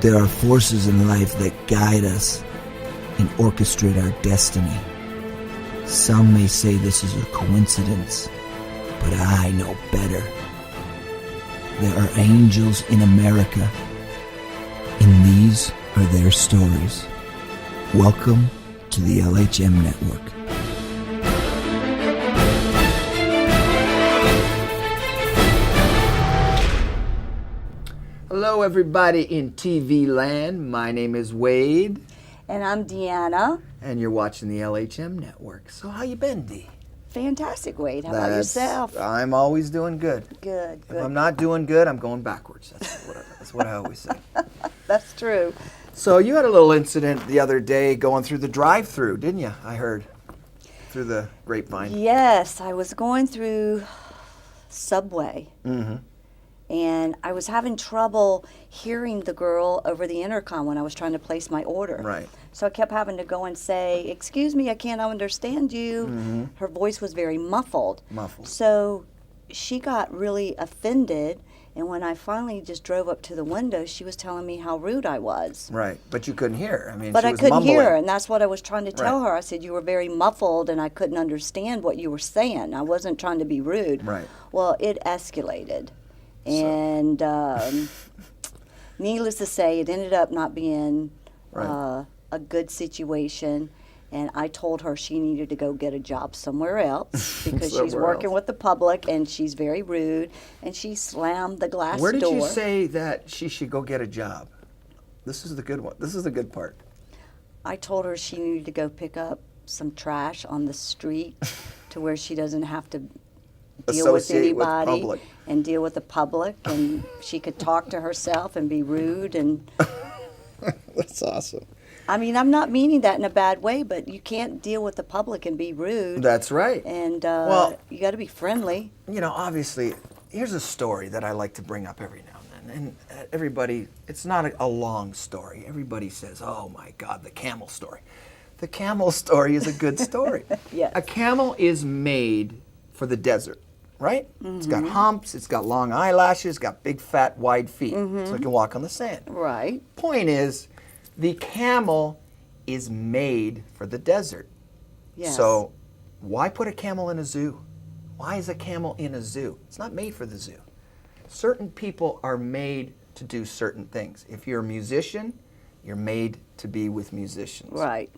There are forces in life that guide us and orchestrate our destiny. Some may say this is a coincidence, but I know better. There are angels in America, and these are their stories. Welcome to the LHM Network. Hello everybody in TV land. My name is Wade. And I'm Deanna. And you're watching the LHM Network. So how you been, Dee? Fantastic, Wade. How about yourself? I'm always doing good. Good. If I'm not doing good, I'm going backwards. That's what I always say. That's true. So you had a little incident the other day going through the drive-thru, didn't you? I heard through the grapevine. Yes, I was going through Subway. Mm-hmm. And I was having trouble hearing the girl over the intercom when I was trying to place my order. Right. So I kept having to go and say, "Excuse me, I can't understand you." Mm-hmm. Her voice was very muffled. Muffled. So she got really offended. And when I finally just drove up to the window, she was telling me how rude I was. Right, but you couldn't hear her. But she I was couldn't mumbling. hear her, and that's what I was trying to tell Right. her. I said, you were very muffled, and I couldn't understand what you were saying. I wasn't trying to be rude. Right. Well, it escalated. And needless to say, it ended up not being Right. a good situation. And I told her she needed to go get a job somewhere else because she's Somewhere working else. with the public and she's very rude. And she slammed the glass door. Where did you say that she should go get a job? This is the good one. This is the good part. I told her she needed to go pick up some trash on the street to where she doesn't have to deal with Associate with anybody public. and deal with the public, and she could talk to herself and be rude. And That's awesome. I mean, I'm not meaning that in a bad way, but you can't deal with the public and be rude. That's right. And Well, you got to be friendly. You know, obviously, here's a story that I like to bring up every now and then. And everybody, it's not a long story. Everybody says, oh my God, the camel story. The camel story is a good story. Yes. A camel is made for the desert, right? Mm-hmm. It's got humps, it's got long eyelashes, got big, fat, wide feet, so it can walk on the sand. Right. Point is, the camel is made for the desert. Yes. So why put a camel in a zoo? Why is a camel in a zoo? It's not made for the zoo. Certain people are made to do certain things. If you're a musician, you're made to be with musicians. Right.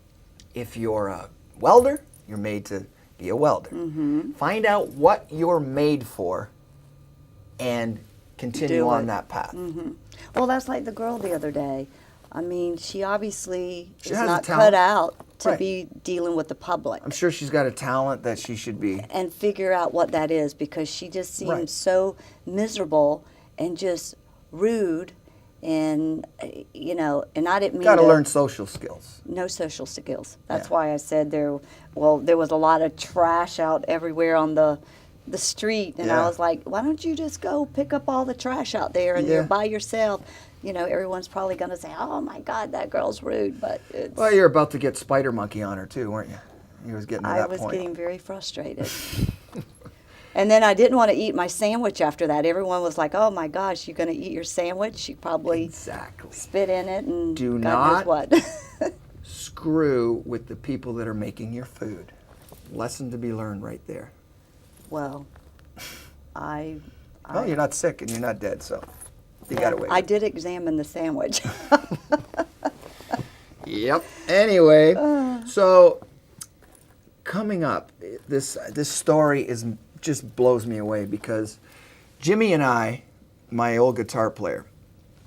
If you're a welder, you're made to be a welder. Mm-hmm. Find out what you're made for and continue Do on it. that path. Mm-hmm. Well, that's like the girl the other day. I mean, she obviously She is has a not talent. cut out to Right. be dealing with the public. I'm sure she's got a talent that she should be. And figure out what that is, because she just seemed Right. so miserable and just rude, and and I didn't mean Got to to learn social skills. no social skills. That's Yeah. why I said there was a lot of trash out everywhere on the street, and Yeah. I was like, why don't you just go pick up all the trash out there, and Yeah. you're by yourself. Everyone's probably going to say, oh my God, that girl's rude, but it's, Well, you're about to get Spider Monkey on her too, weren't you? You was getting to I that was point. getting very frustrated. And then I didn't want to eat my sandwich after that. Everyone was like, oh my gosh, you're going to eat your sandwich? You probably Exactly. spit in it and Do God not- knows what. Screw with the people that are making your food. Lesson to be learned right there. Well, Well, you're not sick and you're not dead, so you got to wait. I did examine the sandwich. Yep. Anyway, so coming up, this story just blows me away because Jimmy and I, my old guitar player,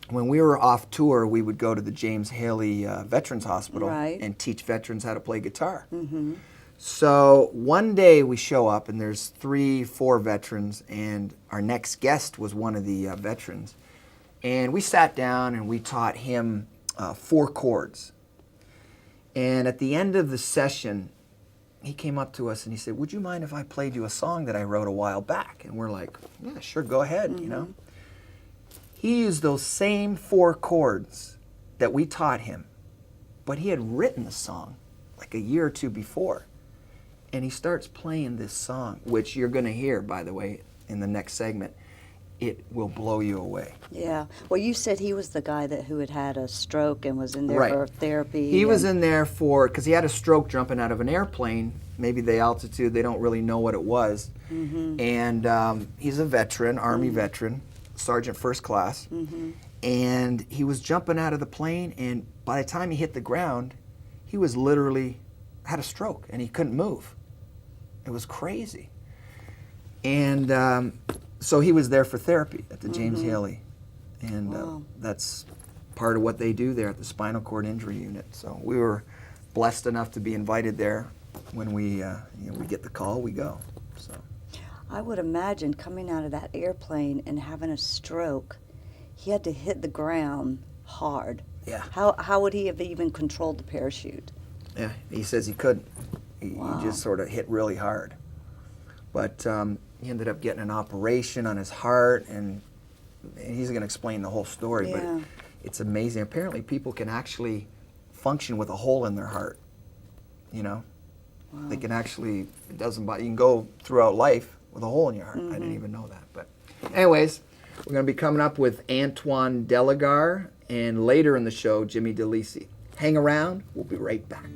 when we were off tour, we would go to the James Haley Veterans Hospital Right. and teach veterans how to play guitar. Mm-hmm. So one day we show up and there's 3-4 veterans, and our next guest was one of the veterans. And we sat down and we taught him 4 chords. And at the end of the session, he came up to us and he said, would you mind if I played you a song that I wrote a while back? And we're like, yeah, sure, go ahead, you know. He used those same 4 chords that we taught him, but he had written the song like a year or 2 before. And he starts playing this song, which you're going to hear, by the way, in the next segment. it will blow you away. Yeah. Well, you said he was the guy who had had a stroke and was in there Right. for therapy. He was in there because he had a stroke jumping out of an airplane. Maybe the altitude, they don't really know what it was. Mm-hmm. And he's a veteran, Army veteran, Sergeant First Class. Mm-hmm. And he was jumping out of the plane, and by the time he hit the ground, he was literally had a stroke, and he couldn't move. It was crazy. And so he was there for therapy at the James Haley. And Wow. that's part of what they do there at the Spinal Cord Injury Unit. So we were blessed enough to be invited there. When we get the call, we go. So I would imagine coming out of that airplane and having a stroke, he had to hit the ground hard. yeah, How would he have even controlled the parachute? yeah. He says he couldn't. Wow. He just sort of hit really hard. But he ended up getting an operation on his heart, and he's going to explain the whole story. Yeah. But it's amazing. Apparently, people can actually function with a hole in their heart. You know. Wow. They can actually, it doesn't bother, you can go throughout life with a hole in your heart. I didn't even know that. But anyways, we're going to be coming up with Antoine Delagar, and later in the show, Jimmy DeLisi. Hang around. We'll be right back.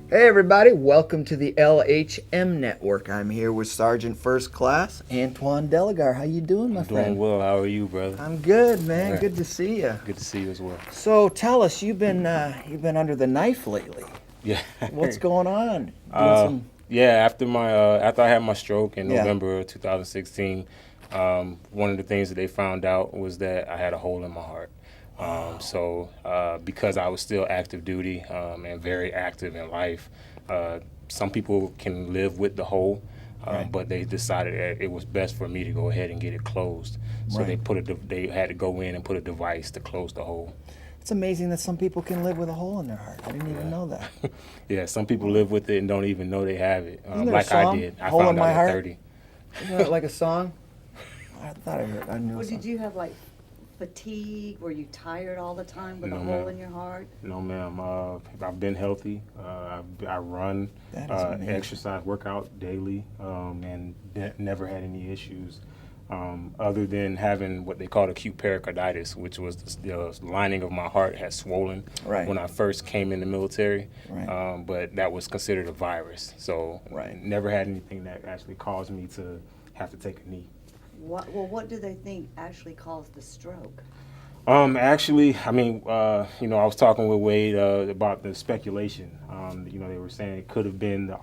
Hey everybody, welcome to the LHM Network. I'm here with Sergeant First Class Antoine Delagar. How you doing, my friend? Doing well. How are you, brother? I'm good, man. Yeah. Good to see you. Good to see you as well. So tell us, you've been under the knife lately. Yeah. What's going on? Yeah. After I had my stroke in Yeah. November of 2016, one of the things that they found out was that I had a hole in my heart. So because I was still active duty and very active in life, some people can live with the hole. Right. But they decided that it was best for me to go ahead and get it closed. So Right. they had to go in and put a device to close the hole. It's amazing that some people can live with a hole in their heart. I didn't even know that. Yeah, some people live with it and don't even know they have it. Isn't there a Like song, I did. I Hole in found My out Heart? at 30. Isn't that like a song? I thought I heard. I knew. Or a song. did you have like fatigue? Were you tired all the time with a No, hole ma'am. in your heart? No, ma'am. I've been healthy. I run, That is amazing. exercise, workout daily, and never had any issues. Other than having what they call acute pericarditis, which was the lining of my heart had swollen Right. when I first came in the military. Right. But that was considered a virus. So Right. never had anything that actually caused me to have to take a knee. What do they think actually caused the stroke? Actually, I mean, I was talking with Wade about the speculation. They were saying it could have been the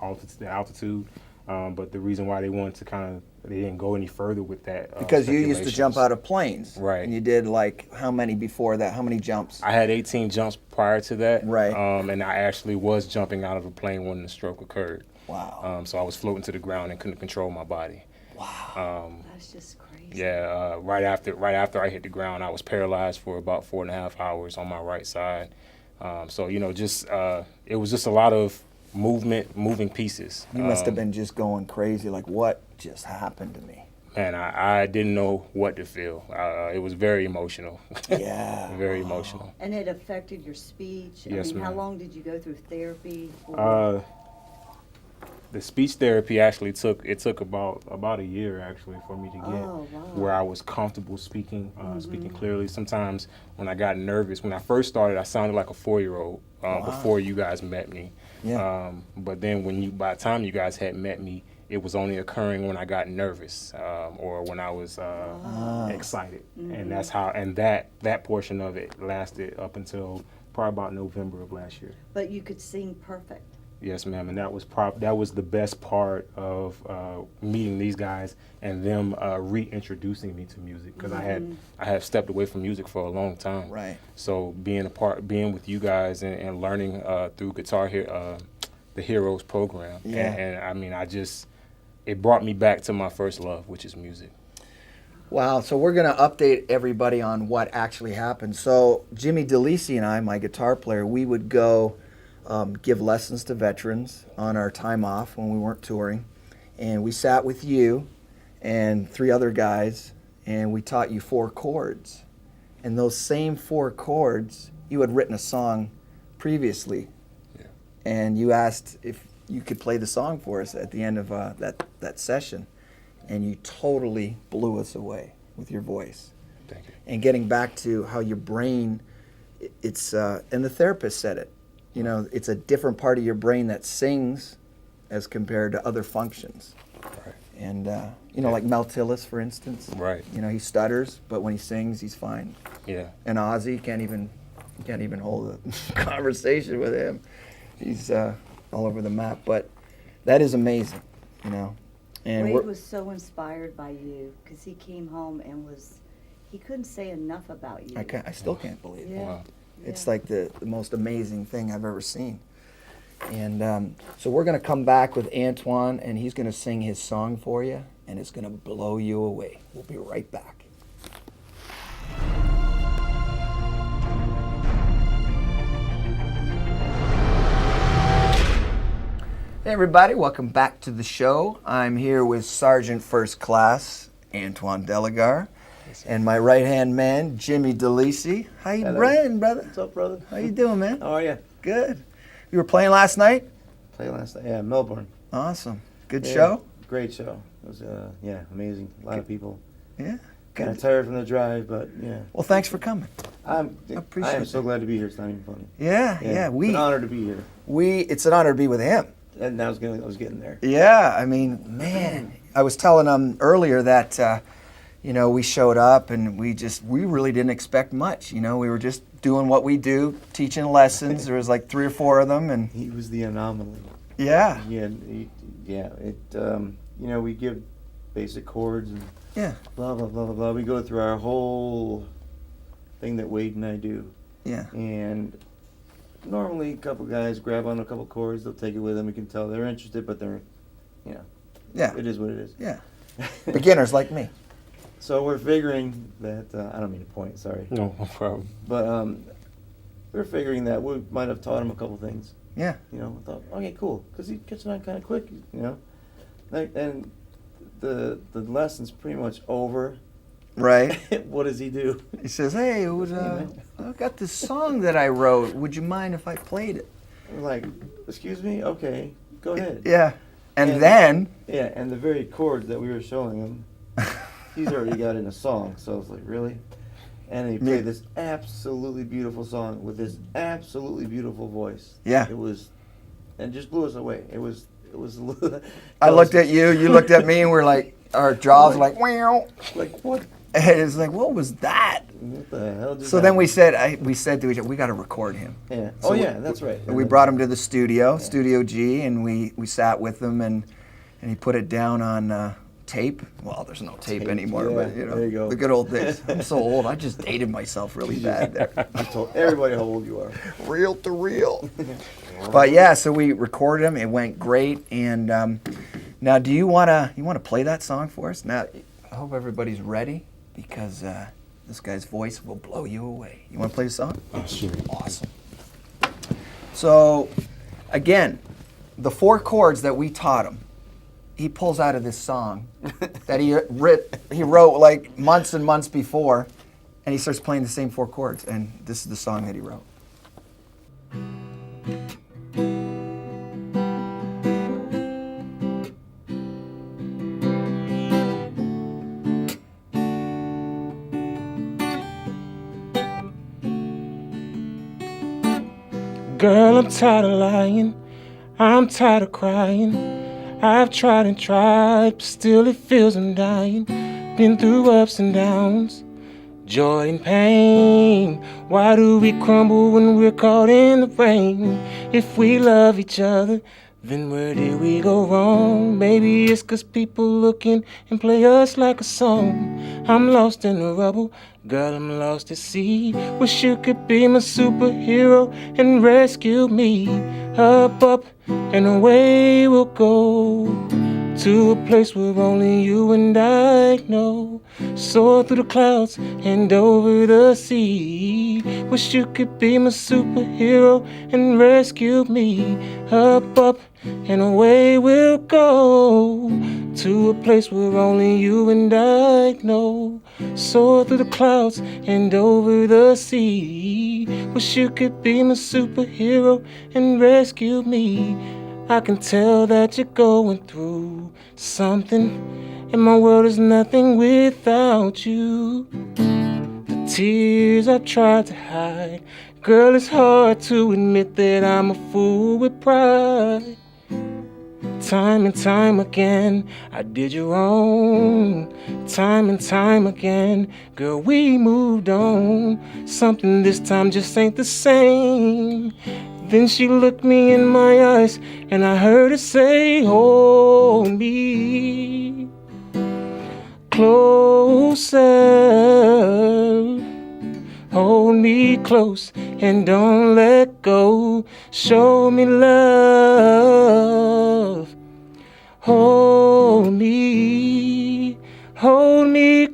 altitude, but the reason why they wanted to they didn't go any further with that. Because you used to jump speculations. out of planes. Right. And you did like how many before that? How many jumps? I had 18 jumps prior to that. Right. And I actually was jumping out of a plane when the stroke occurred. Wow. So I was floating to the ground and couldn't control my body. Wow. That's just crazy. Yeah, right after I hit the ground, I was paralyzed for about 4.5 hours on my right side. So it was just a lot of moving pieces. You must have been just going crazy. Like, what just happened to me? Man, I didn't know what to feel. It was very emotional. Yeah. Very emotional. And it affected your speech? Yes, how ma'am. long did you go through therapy for? The speech therapy actually took about a year actually for me to get Oh, wow. where I was comfortable speaking clearly. Sometimes when I got nervous, when I first started, I sounded like a 4-year-old before you guys met me. Yeah. But then by the time you guys had met me, it was only occurring when I got nervous or when I was excited, and that's how. And that portion of it lasted up until probably about November of last year. But you could sing perfect. Yes, ma'am, and that was the best part of meeting these guys and them reintroducing me to music because I had stepped away from music for a long time. Right. So being with you guys and learning through the Heroes program, Yeah. and I mean, it brought me back to my first love, which is music. Wow. So we're going to update everybody on what actually happened. So Jimmy DeLisi and I, my guitar player, we would go give lessons to veterans on our time off when we weren't touring. And we sat with you and 3 other guys, and we taught you 4 chords. And those same 4 chords, you had written a song previously Yeah. and you asked if you could play the song for us at the end of that session, and you totally blew us away with your voice. Thank you. And getting back to how your brain, it's and the therapist said it, you know, it's a different part of your brain that sings as compared to other functions. Right. And you know, like Mel Tillis, for instance. Right. You know, he stutters, but when he sings, he's fine. Yeah. And Ozzy can't even hold a conversation with him. He's all over the map. But that is amazing, you know. And Wade was so inspired by you because he came home and he couldn't say enough about you. I still can't believe it. Yeah. Wow. It's like the most amazing thing I've ever seen. And so we're going to come back with Antoine, and he's going to sing his song for you, and it's going to blow you away. We'll be right back. Hey everybody, welcome back to the show. I'm here with Sergeant First Class Antoine Delagar and my right-hand man, Jimmy DeLisi. How you doing, brother? What's up, brother? How you doing, man? How are you? Good. You were playing last night? Played last night. Yeah, Melbourne. Awesome. Good Yeah, show? Great show. It was, amazing. A lot of people. Yeah. Kind of Good. tired from the drive, but yeah. Well, thanks for coming. I appreciate am so it. glad to be here. It's not even funny. Yeah. It's an honor to be here. It's an honor to be with him. And I was getting there. Yeah, I mean, man, I was telling him earlier that, you know, we showed up and we really didn't expect much. You know, we were just doing what we do, teaching lessons. There was like 3 or 4 of them, and He was the anomaly. yeah, You know, we give basic chords and yeah, blah blah blah blah blah. We go through our whole thing that Wade and I do, yeah, and normally a couple guys grab on a couple chords, they'll take it with them. You can tell they're interested, but they're, you know, yeah, it is what it is. yeah. Beginners like me. So we're figuring that I don't mean to point, sorry, No problem. but we're figuring that we might have taught him a couple things. Yeah, You know, I thought, okay, cool, because he catches on kind of quick, you know, and the lesson's pretty much over. right. What does he do? He says, "Hey, I've got this song that I wrote. Would you mind if I played it?" We're like, excuse me, okay, go ahead. Yeah, and And- then Yeah, and the very chords that we were showing him, he's already got in a song. So I was like, really? And he played this absolutely beautiful song with this absolutely beautiful voice. Yeah. It was, and just blew us away. It was. I looked at you, you looked at me, and we're like, our jaws were like, wow. like, what? And it's like, what was that? What the hell? Just So then we happened? said to each other, we got to record him. Yeah. So Oh yeah, that's right. And we brought him to the studio, Studio G, and we sat with him, and he put it down on tape. Well, there's no tape anymore, yeah, but you know, there you go. the good old days. I'm so old. I just dated myself really bad there. I told everybody how old you are. Reel to reel. But yeah, so we recorded him. It went great. And now, do you wanna play that song for us? Now, I hope everybody's ready because this guy's voice will blow you away. You wanna play the song? Oh, sure. Awesome. So, again, the 4 chords that we taught him, he pulls out of this song that he wrote like months and months before, and he starts playing the same 4 chords. And this is the song that he wrote. Girl, I'm tired of lying. I'm tired of crying. I've tried and tried, but still it feels I'm dying. Been through ups and downs, joy and pain. Why do we crumble when we're caught in the rain? If we love each other, then where did we go wrong? Maybe it's 'cause people looking and play us like a song. I'm lost in the rubble, girl, I'm lost at sea. Wish you could be my superhero and rescue me. Up, and away we'll go to a place where only you and I know. Soar through the clouds and over the sea. Wish you could be my superhero and rescue me. Up, and away we'll go to a place where only you and I know. Soar through the clouds and over the sea. Wish you could be my superhero and rescue me. I can tell that you're going through something, and my world is nothing without you. The tears I tried to hide, girl, it's hard to admit that I'm a fool with pride. Time and time again, I did you wrong. Time and time again, girl, we moved on. Something this time just ain't the same. Then she looked me in my eyes, and I heard her say, hold me closer. Hold me close and don't let go. Show me love. Hold me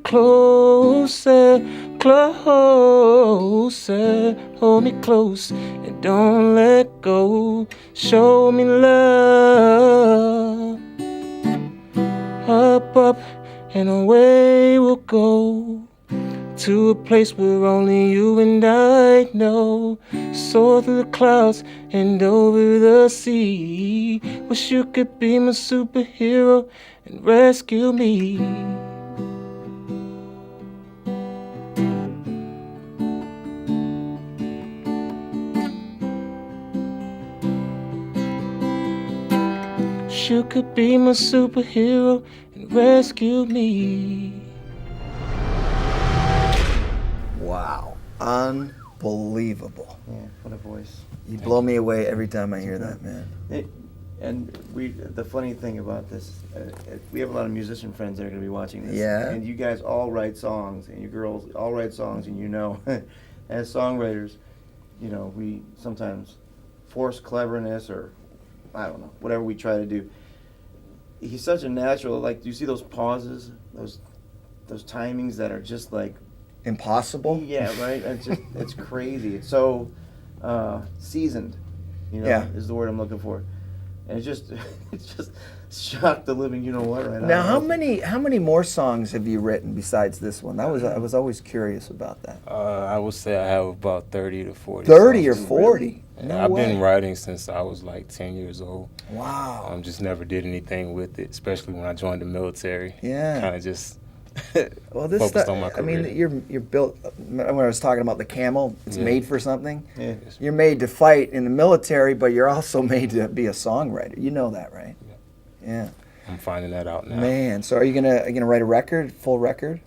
closer, closer. Hold me close and don't let go. Show me love. Up, and away we'll go. To a place where only you and I know. Soar through the clouds and over the sea. Wish you could be my superhero and rescue me. Wish you could be my superhero and rescue me. Wow. Unbelievable. Yeah, what a voice. You blow me away every time I hear that, man. The funny thing about this, we have a lot of musician friends that are going to be watching this. Yeah. And you guys all write songs, and you girls all write songs, and as songwriters, we sometimes force cleverness or, I don't know, whatever we try to do. He's such a natural, like, do you see those pauses, those timings that are just like, Impossible? yeah, right? It's crazy. It's so seasoned, Yeah. is the word I'm looking for. And it's just shocked the living right Now, out. how many more songs have you written besides this one? I was always curious about that. I would say I have about 30 to 40. 30 or songs. 40? No I've way. been writing since I was like 10 years old. Wow. Just never did anything with it, especially when I joined the military. Yeah. Kind of just Well, this focused stuff, on my I career. mean, you're built. When I was talking about the camel, it's Yeah. made for something. Yeah. You're made to fight in the military, but you're also made to be a songwriter. You know that, right? Yeah. I'm finding that out now. Man, so are you gonna write a record, full record?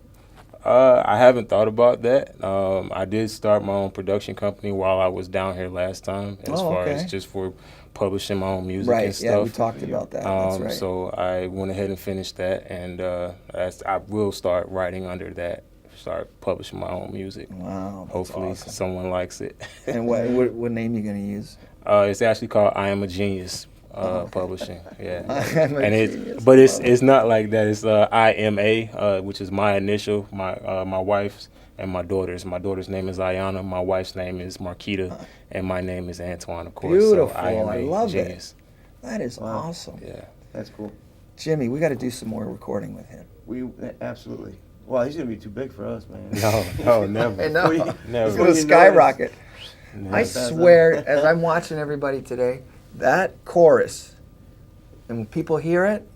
I haven't thought about that. I did start my own production company while I was down here last time, as Oh, far okay. as just for publishing my own music Right. and stuff. Yeah, we talked about that. That's right. So I went ahead and finished that, and I will start writing under that, start publishing my own music. Wow. That's Hopefully awesome. someone likes it. And what name you gonna use? It's actually called I Am a Genius Publishing. Yeah. I Am a And Genius. but it's not like that. It's IMA, which is my initial, my wife's and my daughter's. My daughter's name is Ayana. My wife's name is Marquita, and my name is Antoine, of course. Beautiful. So I am I a love it. genius. That is Wow. awesome. Yeah. That's cool. Jimmy, we got to do some more recording with him. We absolutely. Well, he's gonna be too big for us, man. No, never. I know. Never. It's gonna Well, skyrocket. Never. I swear, as I'm watching everybody today, that chorus, and when people hear it,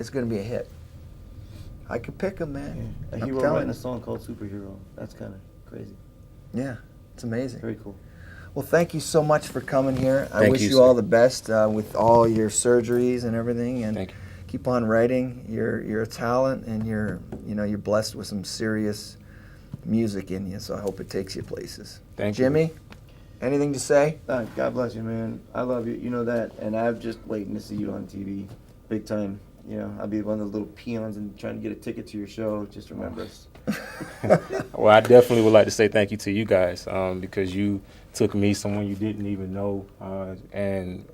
it's gonna be a hit. I could pick them, man. A I'm hero telling writing you. a song called Superhero. That's kind of crazy. Yeah, it's amazing. Very cool. Well, thank you so much for coming here. I Thank wish you, you sir. all the best with all your surgeries and everything, and Thank you. keep on writing. You're a talent, and you're blessed with some serious music in you. So I hope it takes you places. Thank you. Jimmy, anything to say? God bless you, man. I love you. You know that, and I'm just waiting to see you on TV, big time. I'll be one of the little peons and trying to get a ticket to your show. Just remember us. Well, I definitely would like to say thank you to you guys because you took me, someone you didn't even know, and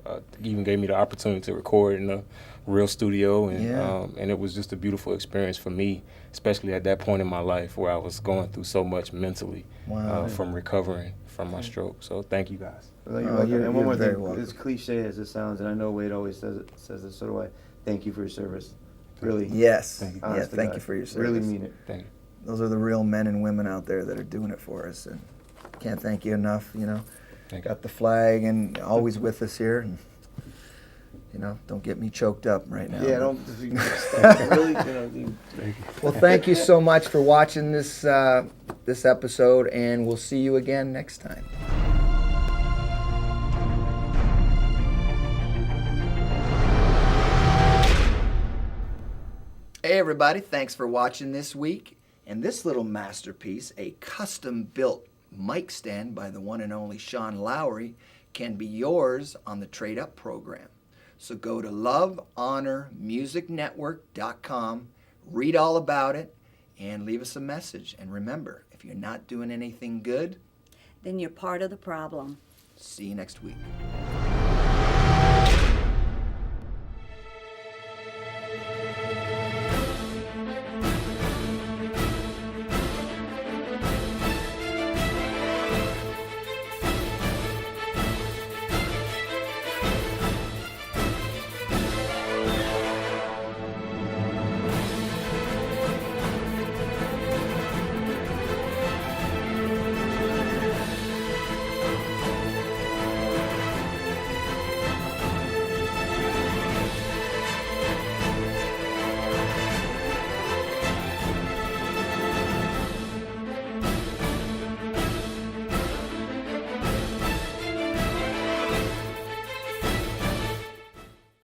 even gave me the opportunity to record in a real studio, and it was just a beautiful experience for me, especially at that point in my life where I was going through so much mentally from recovering from my stroke. So thank you guys. Well, Oh, you're and one more very thing, welcome. as cliche as it sounds, and I know Wade always says this, so do I. Thank you for your service. Really. Yes. Thank you. Yeah, honest to thank God. you for your service. Really mean it. Thank you. Those are the real men and women out there that are doing it for us, and can't thank you enough. Thank you. Got the flag and always with us here. And, you know, don't get me choked up right now. Yeah, don't really, Well, thank you so much for watching this this episode, and we'll see you again next time. Hey everybody, thanks for watching this week. And this little masterpiece, a custom-built mic stand by the one and only Sean Lowry, can be yours on the Trade Up program. So go to lovehonormusicnetwork.com, read all about it, and leave us a message. And remember, if you're not doing anything good, Then you're part of the problem. see you next week.